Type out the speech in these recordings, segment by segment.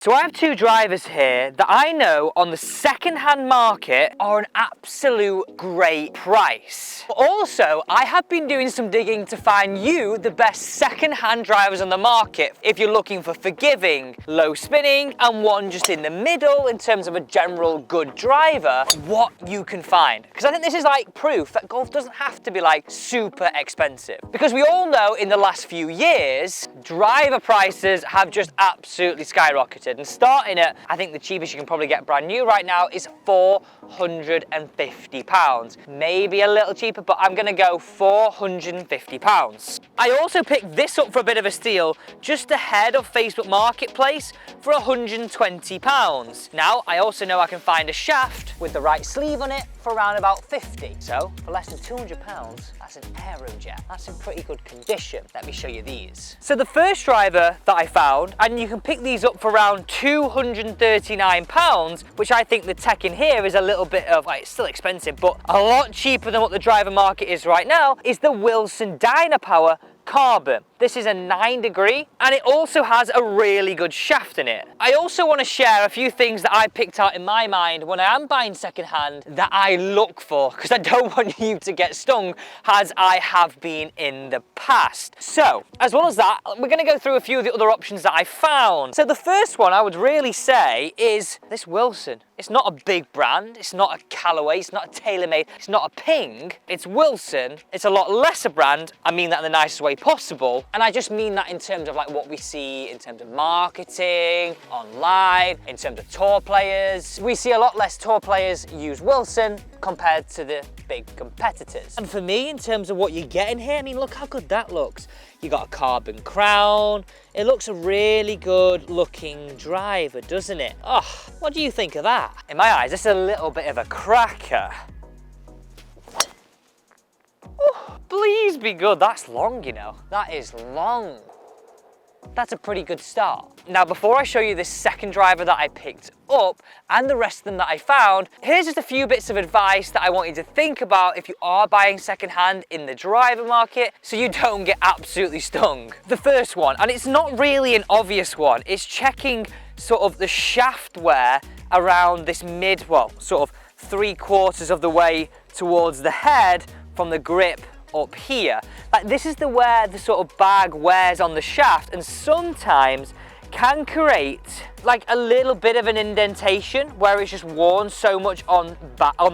So I have two drivers here that I know on the second-hand market are an absolute great price. But also, I have been doing some digging to find you the best second-hand drivers on the market if you're looking for forgiving, low spinning, and one just in the middle in terms of a general good driver, what you can find. Because I think this is like proof that golf doesn't have to be like super expensive. Because we all know in the last few years, driver prices have just absolutely skyrocketed. And starting at, I think the cheapest you can probably get brand new right now is £450. Maybe a little cheaper, but I'm gonna go £450. I also picked this up for a bit of a steal, just ahead of Facebook Marketplace for £120. Now, I also know I can find a shaft with the right sleeve on it for around about 50. So, for less than £200, that's an Aerojet. That's in pretty good condition. Let me show you these. So the first driver that I found, and you can pick these up for around £239, which I think the tech in here is a little bit of, like, it's still expensive, but a lot cheaper than what the driver market is right now, is the Wilson Dynapower Carbon. This is a 9 degree and it also has a really good shaft in it. I also want to share a few things that I picked out in my mind when I am buying secondhand that I look for, because I don't want you to get stung as I have been in the past. So, as well as that, we're going to go through a few of the other options that I found. So the first one I would really say is this Wilson. It's not a big brand, it's not a Callaway, it's not a TaylorMade, it's not a Ping, it's Wilson. It's a lot less a brand, I mean that in the nicest way possible, and I just mean that in terms of like what we see in terms of marketing, online, in terms of tour players. We see a lot less tour players use Wilson compared to the big competitors. And for me, in terms of what you're getting here, I mean, look how good that looks. You got a carbon crown. It looks a really good looking driver, doesn't it? Oh, what do you think of that? In my eyes, this is a little bit of a cracker. Oh, please be good. That's long, you know. That is long. That's a pretty good start. Now, before I show you this second driver that I picked up and the rest of them that I found, here's just a few bits of advice that I want you to think about if you are buying secondhand in the driver market so you don't get absolutely stung. The first one, and it's not really an obvious one, is checking sort of the shaft wear around this mid, well, sort of 3/4 of the way towards the head from the grip up here. Like, this is where the sort of bag wears on the shaft, and sometimes can create like a little bit of an indentation where it's just worn so much on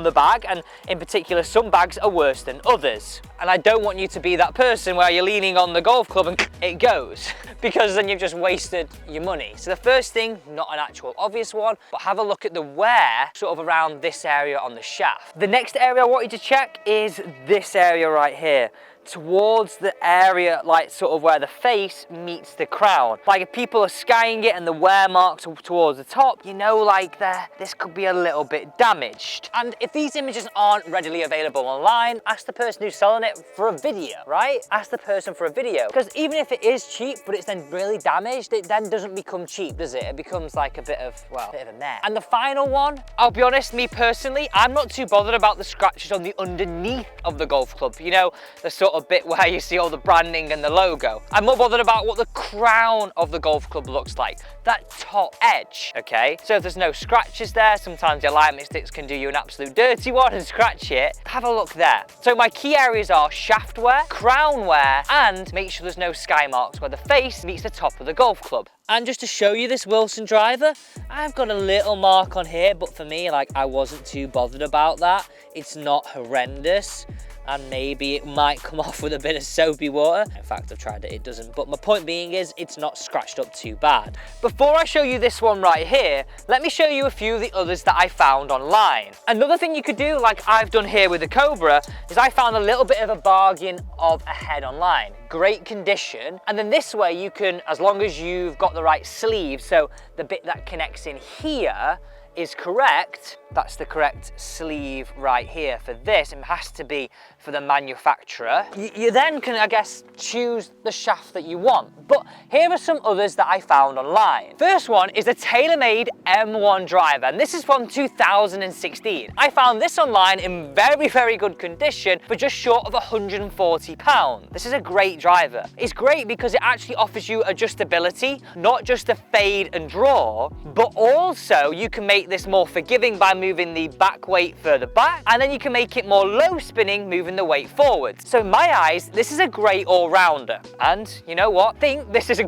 the bag, and in particular some bags are worse than others. And I don't want you to be that person where you're leaning on the golf club and it goes, because then you've just wasted your money. So the first thing, not an actual obvious one, but have a look at the wear sort of around this area on the shaft. The next area I want you to check is this area right here, towards the area like sort of where the face meets the crown. Like if people are skying it and the wear marks towards the top, you know, like this could be a little bit damaged. And if these images aren't readily available online, ask the person who's selling it for a video, right? Ask the person for a video, because even if it is cheap but it's then really damaged, it then doesn't become cheap, does it? It becomes like a bit of, well, a bit of a mess. And the final one, I'll be honest, me personally, I'm not too bothered about the scratches on the underneath of the golf club, you know, the sort of bit where you see all the branding and the logo. I'm more bothered about what the crown of the golf club looks like, that top edge, okay? So if there's no scratches there, sometimes your light sticks can do you an absolute dirty one and scratch it, have a look there. So my key areas are shaft wear, crown wear, and make sure there's no sky marks where the face meets the top of the golf club. And just to show you this Wilson driver, I've got a little mark on here, but for me, like, I wasn't too bothered about that. It's not horrendous, and maybe it might come off with a bit of soapy water. In fact, I've tried it, it doesn't. But my point being is, it's not scratched up too bad. Before I show you this one right here, let me show you a few of the others that I found online. Another thing you could do, like I've done here with the Cobra, is I found a little bit of a bargain of a head online. Great condition, and then this way you can, as long as you've got the right sleeve, so the bit that connects in here is correct, that's the correct sleeve right here for this. It has to be for the manufacturer. You then can, I guess, choose the shaft that you want. But here are some others that I found online. First one is the TaylorMade M1 driver, and this is from 2016. I found this online in very, very good condition for just short of £140. This is a great driver. It's great because it actually offers you adjustability, not just a fade and draw, but also you can make this more forgiving by moving the back weight further back, and then you can make it more low spinning, moving the weight forward. So in my eyes, this is a great all-rounder. And you know what? I think this is a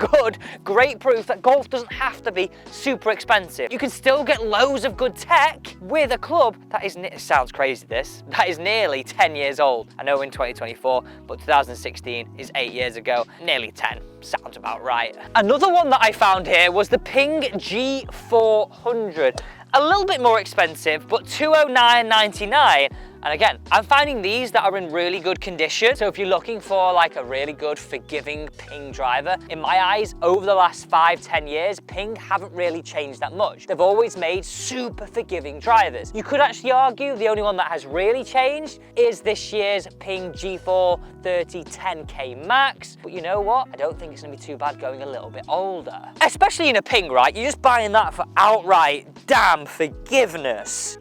great proof that golf doesn't have to be super expensive. You can still get loads of good tech with a club that is, it sounds crazy this, that is nearly 10 years old. I know we're in 2024, but 2016 is 8 years ago, nearly 10. Sounds about right. Another one that I found here was the Ping G400. A little bit more expensive, but $209.99. And again, I'm finding these that are in really good condition. So if you're looking for like a really good forgiving Ping driver, in my eyes, over the last 5-10 years, Ping haven't really changed that much. They've always made super forgiving drivers. You could actually argue the only one that has really changed is this year's Ping G430 10K Max. But you know what? I don't think it's gonna be too bad going a little bit older. Especially in a Ping, right? You're just buying that for outright damn forgiveness.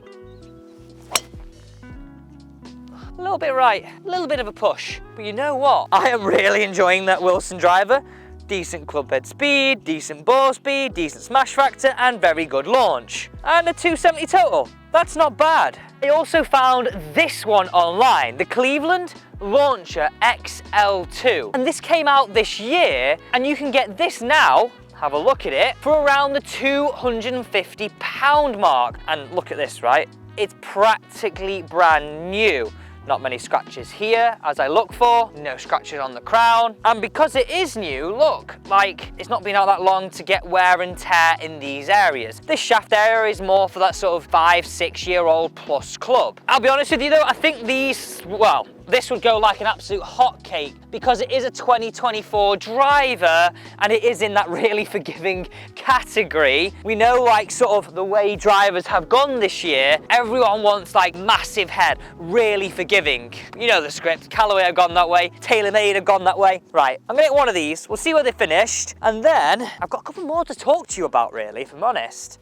A little bit right, a little bit of a push. But you know what? I am really enjoying that Wilson driver. Decent club head speed, decent ball speed, decent smash factor, and very good launch. And a 270 total. That's not bad. I also found this one online, the Cleveland Launcher XL2. And this came out this year, and you can get this now, have a look at it, for around the £250 mark. And look at this, right? It's practically brand new. Not many scratches here, as I look for. No scratches on the crown. And because it is new, look, like it's not been out that long to get wear and tear in these areas. This shaft area is more for that sort of 5-6 year old plus club. I'll be honest with you though, I think these, well, this would go like an absolute hotcake because it is a 2024 driver and it is in that really forgiving category. We know like sort of the way drivers have gone this year, everyone wants like massive head, really forgiving. You know the script, Callaway have gone that way, TaylorMade have gone that way. Right, I'm gonna get one of these, we'll see where they finished, and then I've got a couple more to talk to you about really, if I'm honest.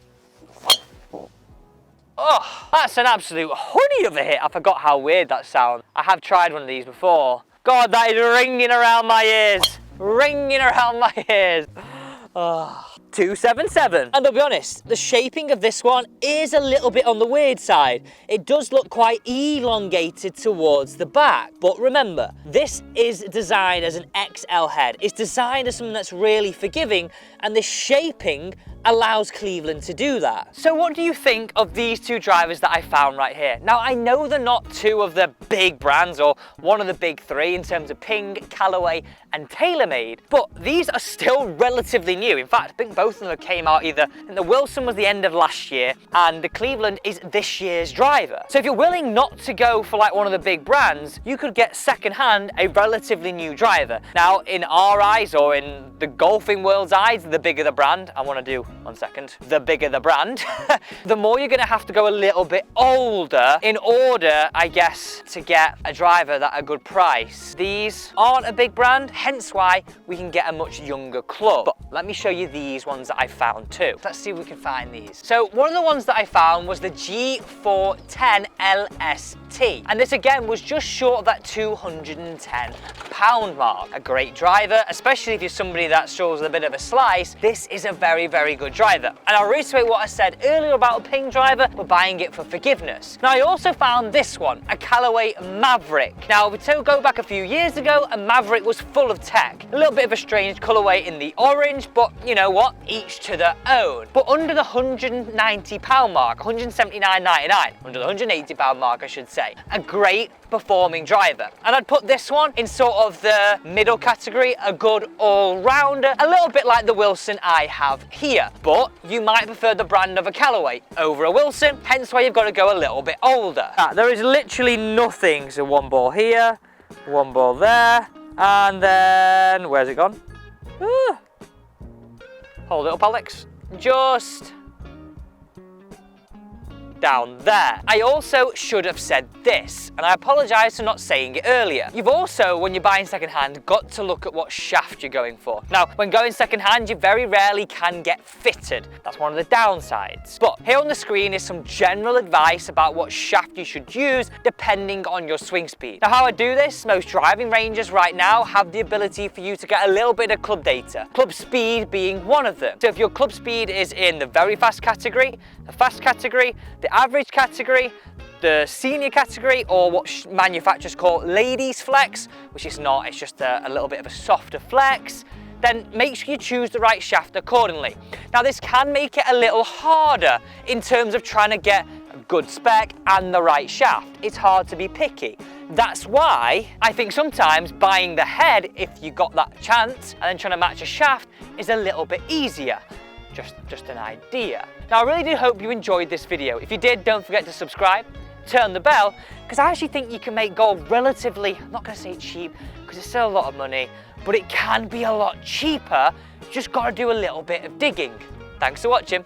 Oh, that's an absolute honey of a hit. I forgot how weird that sounds. I have tried one of these before. God, that is ringing around my ears. Ringing around my ears. Oh. 277. And I'll be honest, the shaping of this one is a little bit on the weird side. It does look quite elongated towards the back. But remember, this is designed as an XL head. It's designed as something that's really forgiving, and this shaping allows Cleveland to do that. So what do you think of these two drivers that I found right here? Now, I know they're not two of the big brands or one of the big three in terms of Ping, Callaway, and TaylorMade, but these are still relatively new. In fact, I think both of them came out either, and the Wilson was the end of last year, and the Cleveland is this year's driver. So if you're willing not to go for like one of the big brands, you could get secondhand a relatively new driver. Now, in our eyes, or in the golfing world's eyes, the bigger the brand, I want to do, 1 second, the bigger the brand, the more you're going to have to go a little bit older in order, I guess, to get a driver at a good price. These aren't a big brand, hence why we can get a much younger club. But let me show you these ones that I found too. Let's see if we can find these. So one of the ones that I found was the G410 LST. And this again was just short of that £210 mark. A great driver, especially if you're somebody that struggles with a bit of a slice. This is a very, very good driver. And I'll reiterate what I said earlier about a Ping driver, we're buying it for forgiveness. Now I also found this one, a Callaway Maverick. Now we go back a few years ago, a Maverick was full of tech. A little bit of a strange colorway in the orange, but you know what? Each to their own. But under the £190 mark, £179.99, under the £180 mark I should say, a great performing driver. And I'd put this one in sort of the middle category, a good all-rounder, a little bit like the Wilson I have here. But you might prefer the brand of a Callaway over a Wilson, hence why you've got to go a little bit older. There is literally nothing. So one ball here, one ball there, and then, where's it gone? Hold it up, Alex. Just down there. I also should have said this, and I apologise for not saying it earlier. You've also, when you're buying secondhand, got to look at what shaft you're going for. Now, when going secondhand, you very rarely can get fitted. That's one of the downsides. But here on the screen is some general advice about what shaft you should use depending on your swing speed. Now, how I do this, most driving ranges right now have the ability for you to get a little bit of club data, club speed being one of them. So if your club speed is in the very fast category, the fast category, the average category, the senior category, or what manufacturers call ladies flex, which is not, it's just a little bit of a softer flex, then make sure you choose the right shaft accordingly. Now this can make it a little harder in terms of trying to get a good spec and the right shaft. It's hard to be picky. That's why I think sometimes buying the head, if you got that chance, and then trying to match a shaft is a little bit easier. Just an idea. Now I really do hope you enjoyed this video. If you did, don't forget to subscribe, turn the bell, because I actually think you can make gold relatively, I'm not going to say cheap, because it's still a lot of money, but it can be a lot cheaper. You just got to do a little bit of digging. Thanks for watching.